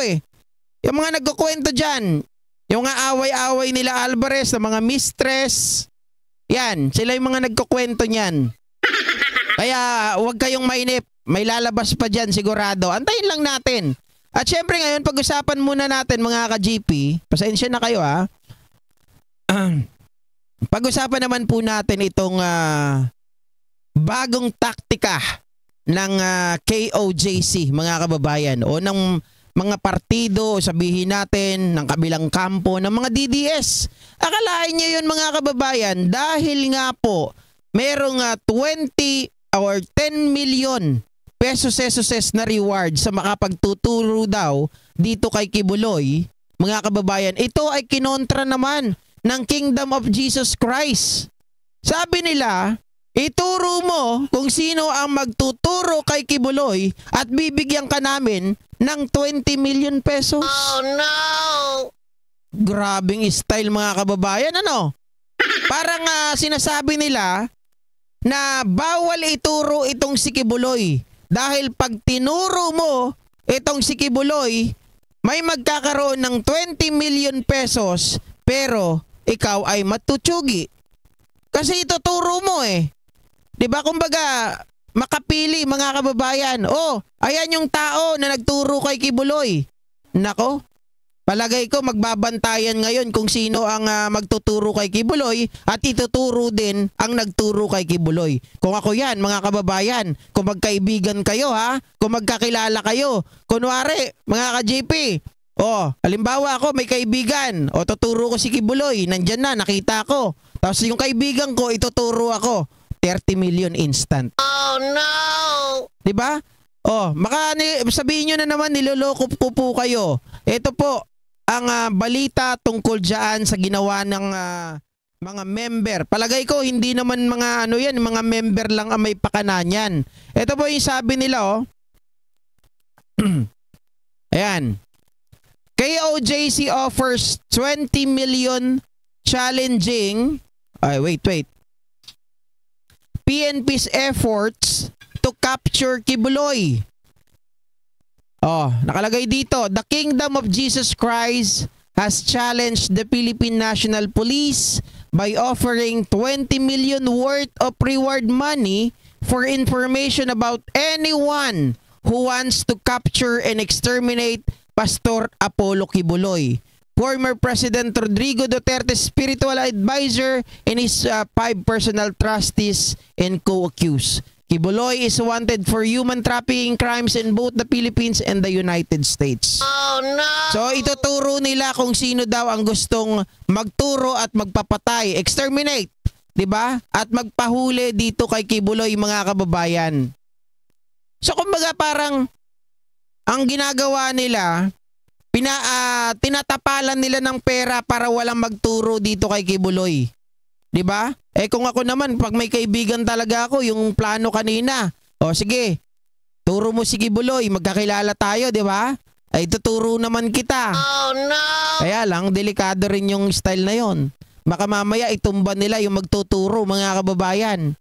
eh. Yung mga nagkukwento dyan, yung nga away-away nila Alvarez na mga mistress, yan, sila yung mga nagkukwento niyan. Kaya huwag kayong mainip, may lalabas pa dyan sigurado. Antayin lang natin. At syempre ngayon, pag-usapan muna natin mga ka-GP, pasensya na kayo ha. Pag-usapan naman po natin itong bagong taktika ng KOJC mga kababayan o ng mga partido, sabihin natin, ng kabilang kampo, ng mga DDS. Akalain nyo yun mga kababayan dahil nga po merong 20 or 10 million pesos na reward sa makapagtuturo daw dito kay Kibuloy. Mga kababayan, ito ay kinontra naman ng Kingdom of Jesus Christ. Sabi nila, ituro mo kung sino ang magtuturo kay Kibuloy at bibigyan ka namin ng 20 million pesos. Oh no! Grabing style mga kababayan, ano? Parang sinasabi nila na bawal ituro itong si Kibuloy dahil pag tinuro mo itong si Kibuloy, may magkakaroon ng 20 million pesos pero ikaw ay matutsugi. Kasi ituturo mo eh. 'Di ba? Kumbaga, makapili mga kababayan. Oh, ayan yung tao na nagturo kay Kibuloy. Nako, palagay ko magbabantayan ngayon kung sino ang magtuturo kay Kibuloy at ituturo din ang nagturo kay Kibuloy. Kung ako yan, mga kababayan, kung magkaibigan kayo ha, kung magkakilala kayo, kunwari, mga ka-JP, halimbawa ako may kaibigan, tuturo ko si Kibuloy, nandyan na, nakita ko. Tapos yung kaibigan ko, ituturo ako. 30 million instant. Oh no! 'Di ba? Sabihin nyo na naman niloloko po kayo. Ito po ang balita tungkol diyan sa ginawa ng mga member. Palagay ko hindi naman mga mga member lang ang may pakanan yan. Ito po yung sabi nila Ayan. KOJC offers 20 million challenging wait. PNP's efforts to capture Kibuloy. Nakalagay dito, the Kingdom of Jesus Christ has challenged the Philippine National Police by offering 20 million worth of reward money for information about anyone who wants to capture and exterminate Pastor Apollo Kibuloy, former President Rodrigo Duterte's spiritual advisor and his 5 personal trustees and co-accused. Kibuloy is wanted for human trafficking crimes in both the Philippines and the United States. Oh no! So ituturo nila kung sino daw ang gustong magturo at magpapatay, exterminate, 'di ba? At magpahuli dito kay Kibuloy mga kababayan. So kumbaga parang ang ginagawa nila, tinatapalan nila ng pera para walang magturo dito kay Kibuloy. 'Di ba? Kung ako naman, pag may kaibigan talaga ako, yung plano kanina, sige, turo mo si Kibuloy, magkakilala tayo, 'di ba? Tuturo naman kita. Oh no! Kaya lang, delikado rin yung style na yon. Baka mamaya itumba nila yung magtuturo, mga kababayan.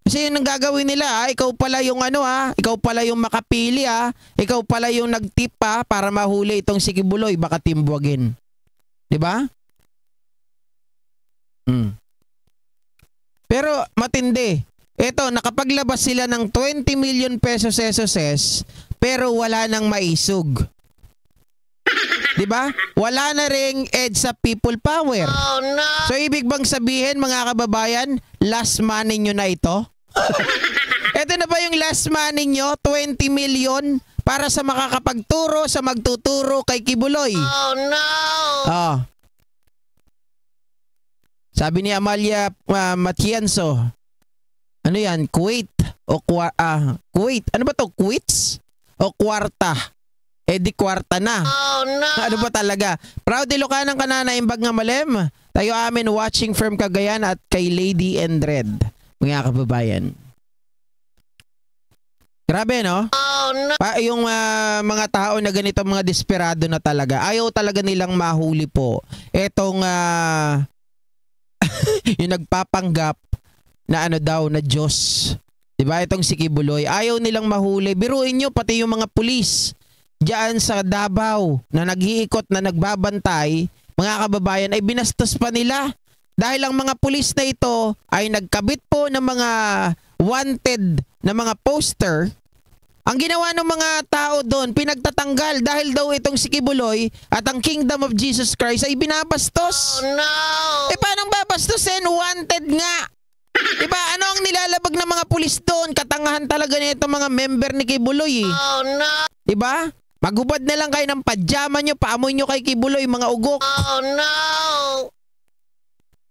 Kasi yun ang gagawin nila, ikaw pala yung ikaw pala yung makapili ikaw pala yung nagtip para mahuli itong si Kibuloy, baka timbuagin. 'Di ba? Pero matindi. Ito, nakapaglabas sila ng 20 million pesos SSS pero wala nang maisug. 'Di ba? Wala na ring EDSA people power. Oh no! So ibig bang sabihin mga kababayan, last money nyo na ito? Ito na ba yung last money nyo? 20 million para sa makakapagturo sa magtuturo kay Kibuloy. Oh no! Sabi ni Amalia Matienzo, ano yan? Kuwait o Kuwait? Ano ba to? Kuwaits o kwarta? Di kwarta na. Oh no! Ano ba talaga? Proud Ilocanang kanana imbag nga malem. Tayo amin watching from Cagayan at kay Lady and Red. Mga kababayan. Grabe, no? Oh no! Yung mga tao na ganito, mga desperado na talaga. Ayaw talaga nilang mahuli po. Etong yung nagpapanggap na na Diyos. 'Di ba? Itong si Kibuloy. Ayaw nilang mahuli. Biruin nyo pati yung mga pulis. diyan sa Davao na nag-iikot na nagbabantay, mga kababayan, ay binastos pa nila. Dahil ang mga pulis na ito ay nagkabit po ng mga wanted na mga poster. Ang ginawa ng mga tao doon, pinagtatanggal dahil daw itong si Kibuloy at ang Kingdom of Jesus Christ ay binabastos. Oh no! Paano babastusin? Wanted nga. Diba? Ano ang nilalabag ng mga pulis doon? Katangahan talaga nito mga member ni Kibuloy. Oh no! Diba? Magubad na lang kayo ng pajama nyo, paamoy nyo kay Kibuloy, mga ugok. Oh no!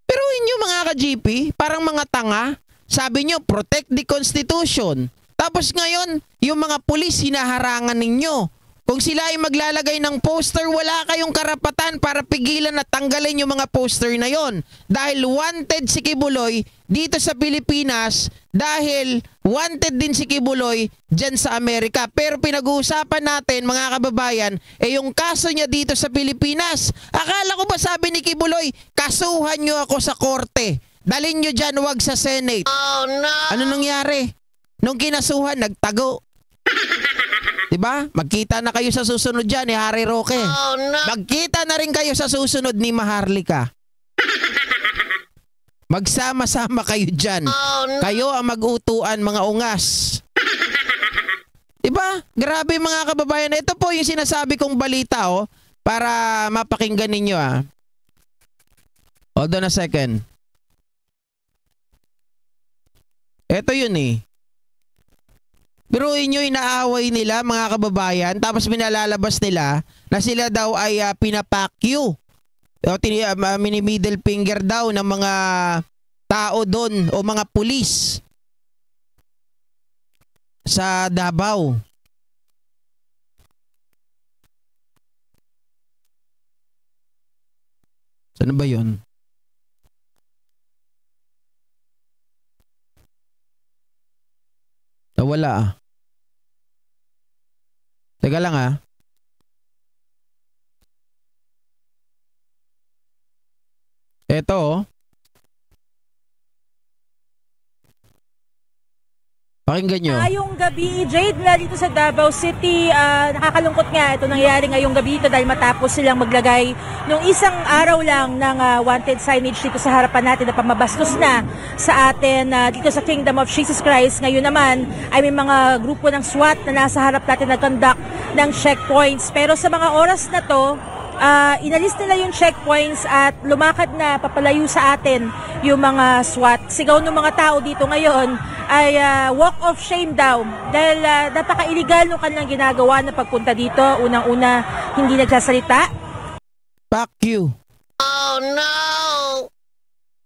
Pero inyo mga ka-GP, parang mga tanga. Sabi nyo, protect the Constitution. Tapos ngayon, yung mga pulis hinaharangan ninyo. Kung sila ay maglalagay ng poster, wala kayong karapatan para pigilan at tanggalin yung mga poster na yon. Dahil wanted si Kibuloy dito sa Pilipinas, dahil wanted din si Kibuloy dyan sa Amerika. Pero pinag-uusapan natin, mga kababayan, yung kaso niya dito sa Pilipinas. Akala ko ba sabi ni Kibuloy, kasuhan nyo ako sa korte. Dalhin nyo dyan, wag sa Senate. Oh no! Ano nangyari? Nung kinasuhan, nagtago. Diba? Magkita na kayo sa susunod dyan ni Harry Roque. Oh no! Magkita na rin kayo sa susunod ni Maharlika. Magsama-sama kayo dyan. Oh no! Kayo ang mag-utuan, mga ungas. Diba? Grabe mga kababayan. Ito po yung sinasabi kong balita para mapakinggan ninyo Hold on a second. Ito yun Biruin nyo, inaaway nila mga kababayan, tapos minalalabas nila na sila daw ay pinapakyu. Mini-middle finger daw ng mga tao doon o mga pulis sa Davao. Saan ba yun? Wala Teka lang Eto Pakinggan nyo. Ngayong gabi, Jade, mula dito sa Davao City, nakakalungkot nga ito nangyari ngayong gabi ito dahil matapos silang maglagay nung isang araw lang ng wanted signage dito sa harapan natin na pamabastos na sa atin dito sa Kingdom of Jesus Christ. Ngayon naman ay may mga grupo ng SWAT na nasa harap natin na conduct ng checkpoints. Pero sa mga oras na to, inalis nila yung checkpoints at lumakad na papalayo sa atin yung mga SWAT. Sigaw ng mga tao dito ngayon ay walk of shame daw dahil napaka-illegal nung kanilang ginagawa na pagpunta dito. Unang-una, hindi nagsasalita. Pacquiao. Oh no!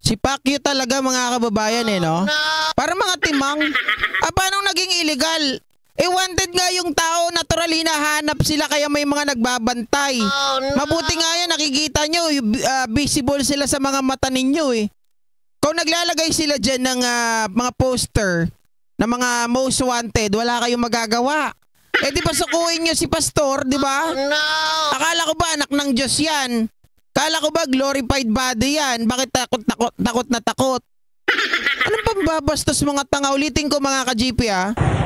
Si Pacquiao talaga mga kababayan no? Para mga timang. Paano naging illegal? Wanted nga yung tao, natural hinahanap sila kaya may mga nagbabantay. Oh no! Mabuti nga yan, nakikita nyo, visible sila sa mga mata ninyo Kung naglalagay sila dyan ng mga poster na mga most wanted, wala kayong magagawa. Di ba sukuin nyo si pastor, di ba? Oh no! Akala ko ba anak ng Diyos yan? Akala ko ba glorified body yan? Bakit takot na takot? Anong pambabastos mga tanga? Ulitin ko mga ka-GP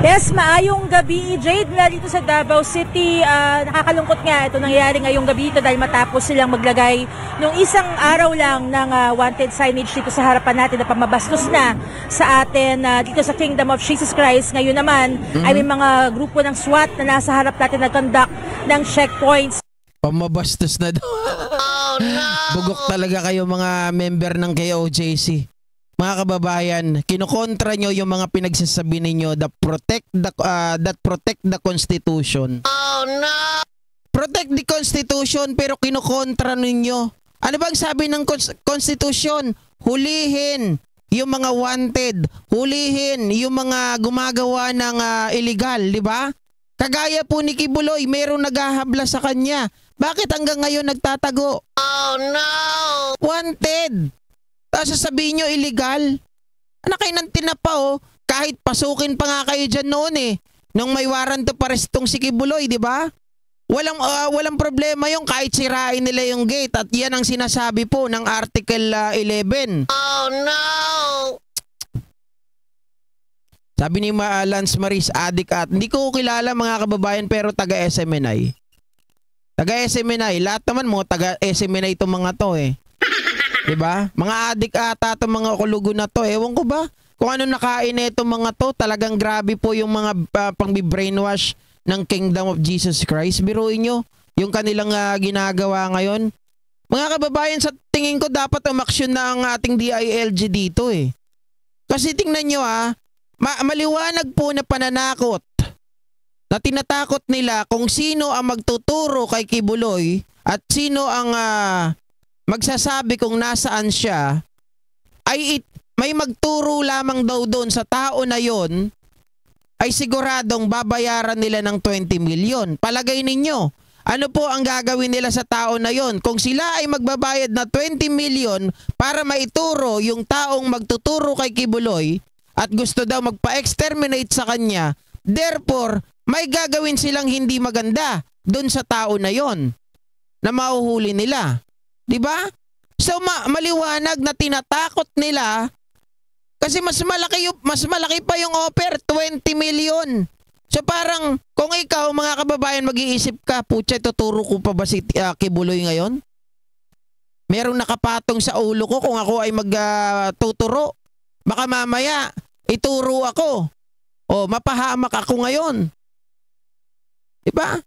Yes, maayong gabi, Jade, mula dito sa Davao City. Nakakalungkot nga ito nangyari ngayong gabi ito dahil matapos silang maglagay nung isang araw lang ng wanted signage dito sa harapan natin na pamabastos na sa atin dito sa Kingdom of Jesus Christ. Ngayon naman ay may mga grupo ng SWAT na nasa harap natin na conduct ng checkpoints. Pamabastos na daw. Oh no! Bugok talaga kayo mga member ng KOJC. Mga kababayan, kinukontra nyo yung mga pinagsasabi ninyo that protect the Constitution. Oh no! Protect the Constitution pero kinukontra ninyo. Ano bang sabi ng Constitution? Hulihin yung mga wanted, hulihin yung mga gumagawa ng illegal, di ba? Kagaya po ni Kibuloy, merong naghahabla sa kanya. Bakit hanggang ngayon nagtatago? Oh no! Wanted! Tapos sasabihin nyo illegal. Anak kayo ng tinapa kahit pasukin pa nga kayo dyan noon nung may warrant to pares tong si Kibuloy, di ba? Walang problema yung kahit sirain nila yung gate at yan ang sinasabi po ng Article 11. Oh no! Sabi ni Lance Maris, adik at hindi ko kilala mga kababayan pero taga SMNI. Taga SMNI, lahat naman mo taga SMNI itong mga to eh. 'Di ba? Mga adik ata itong mga kulugo na to. Ewan ko ba kung ano nakain na itong mga to. Talagang grabe po yung mga pang-brainwash ng Kingdom of Jesus Christ. Biruin nyo yung kanilang ginagawa ngayon. Mga kababayan, sa tingin ko dapat umaksyon na ang ating DILG dito eh. Kasi tingnan nyo maliwanag po na pananakot na tinatakot nila kung sino ang magtuturo kay Kibuloy at sino ang magsasabi kung nasaan siya, ay may magturo lamang daw doon sa tao na yon, ay siguradong babayaran nila ng 20 million. Palagay ninyo, ano po ang gagawin nila sa tao na yon? Kung sila ay magbabayad na 20 million para maituro yung taong magtuturo kay Kibuloy at gusto daw magpa-exterminate sa kanya, therefore, may gagawin silang hindi maganda doon sa tao na yon na mahuhuli nila. 'Di ba? So maliwanag na tinatakot nila kasi mas malaki pa yung offer, 20 million. So parang kung ikaw mga kababayan mag-iisip ka, putya tuturo ko pa ba si Kibuloy ngayon? Merong nakapatong sa ulo ko kung ako ay magtuturo. Baka mamaya ituro ako. O mapahamak ako ngayon. Diba?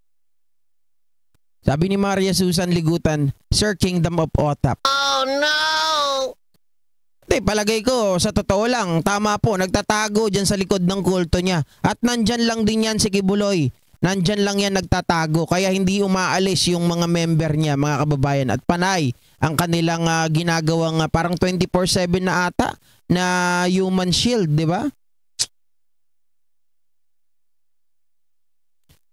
Sabi ni Maria Susan Ligutan, Sir Kingdom of Otap. Oh no! Palagay ko, sa totoo lang, tama po, nagtatago dyan sa likod ng kulto niya. At nandyan lang din yan si Kibuloy. Nandyan lang yan nagtatago. Kaya hindi umaalis yung mga member niya, mga kababayan. At panay ang kanilang ginagawang parang 24/7 na ata na human shield, di ba?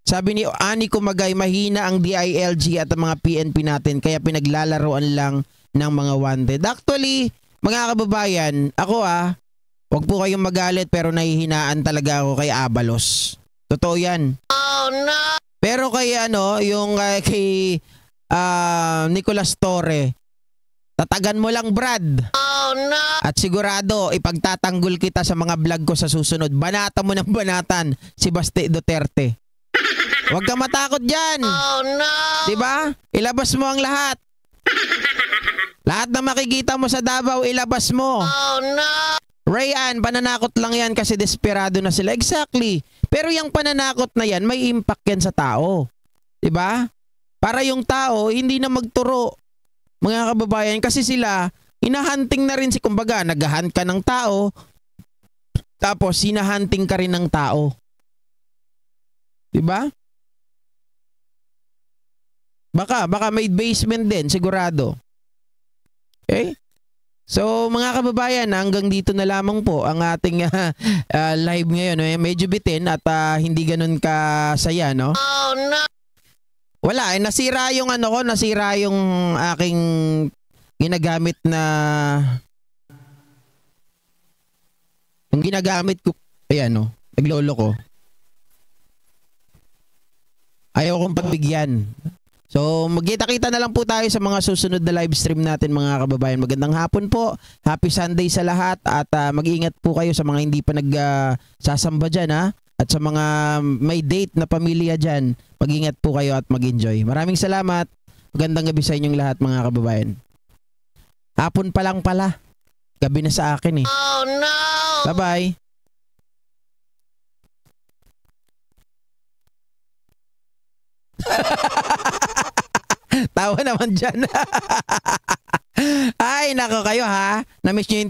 Sabi ni Ani Kumagay, mahina ang DILG at ang mga PNP natin kaya pinaglalaroan lang ng mga wanted. Actually, mga kababayan, ako wag po kayong magalit pero nahihinaan talaga ako kay Abalos. Totoo yan. Oh no! Pero kay yung kay Nicolas Torre, tatagan mo lang Brad. Oh no! At sigurado, ipagtatanggol kita sa mga vlog ko sa susunod. Banata mo ng banatan si Baste Duterte. Huwag ka matakot dyan. Oh no! Diba? Ilabas mo ang lahat. Lahat na makikita mo sa Davao, ilabas mo. Oh no! Rayan, pananakot lang yan kasi desperado na sila. Exactly. Pero yung pananakot na yan, may impact yan sa tao. Diba? Para yung tao, hindi na magturo. Mga kababayan, kasi sila, hinahunting na rin kumbaga, naghahunt ka ng tao, tapos hinahunting ka rin ng tao. Diba? Baka may basement din, sigurado. Okay? So mga kababayan, hanggang dito na lamang po ang ating live ngayon. Medyo bitin at hindi ganun kasaya, no? Oh no! Wala, nasira yung nasira yung aking ginagamit na yung ginagamit ko, ayan naglolo ko. Ayaw kong pagbigyan. So magkita-kita na lang po tayo sa mga susunod na live stream natin mga kababayan. Magandang hapon po. Happy Sunday sa lahat at mag-iingat po kayo sa mga hindi pa nagsasamba dyan At sa mga may date na pamilya dyan, mag-ingat po kayo at mag-enjoy. Maraming salamat. Magandang gabi sa inyong lahat mga kababayan. Hapon pa lang pala. Gabi na sa akin eh. Oh no! Bye-bye. Tawa naman dyan. Ay, nako kayo ha. Na-miss nyo yung